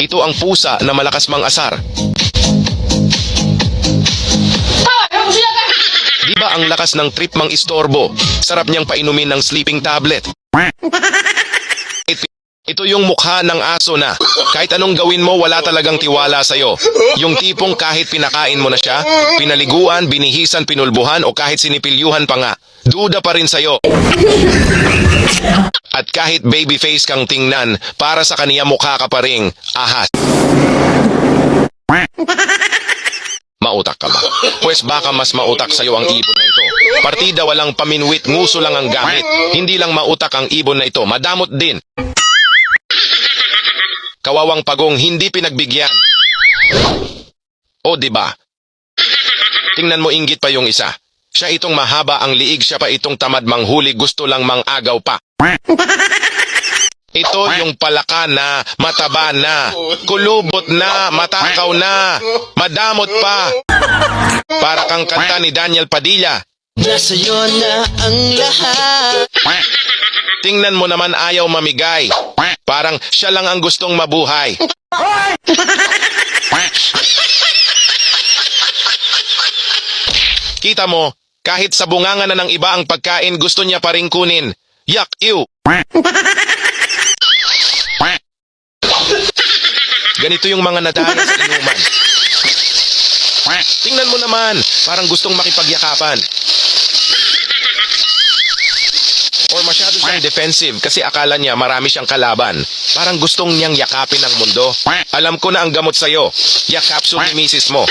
Ito ang pusa na malakas mang-asar. Di ba ang lakas ng trip mang istorbo? Sarap niyang painumin ng sleeping tablet. Ito yung mukha ng aso na kahit anong gawin mo wala talagang tiwala sa'yo. Yung tipong kahit pinakain mo na siya, pinaliguan, binihisan, pinulbuhan o kahit sinipilyuhan pa nga, duda pa rin sa'yo. At kahit baby face kang tingnan, para sa kaniya mukha ka pa ring ahas. Mautak ka ba? Pwes baka mas mautak sa'yo ang ibon na ito. Partida walang paminwit, nguso lang ang gamit. Hindi lang mautak ang ibon na ito, madamot din. Kawawang pagong hindi pinagbigyan. O diba? Tingnan mo inggit pa yung isa. Siya itong mahaba ang liig, siya pa itong tamad manghuli, gusto lang mang-agaw pa. Ito yung palaka na, mataba na, kulubot na, matakaw na, madamot pa. Para kang kanta ni Daniel Padilla. Nasa'yo na ang lahat. Tingnan mo naman ayaw mamigay. Parang siya lang ang gustong mabuhay. Kita mo, kahit sa bunganga na ng iba ang pagkain, gusto niya pa ring kunin. Yak, ew! Ganito yung mga nadaya sa inuman. Tingnan mo naman, parang gustong makipagyakapan. Or masyado siyang defensive kasi akala niya marami siyang kalaban. Parang gustong niyang yakapin ang mundo. Alam ko na ang gamot sa'yo. Yakapso ni misis mo.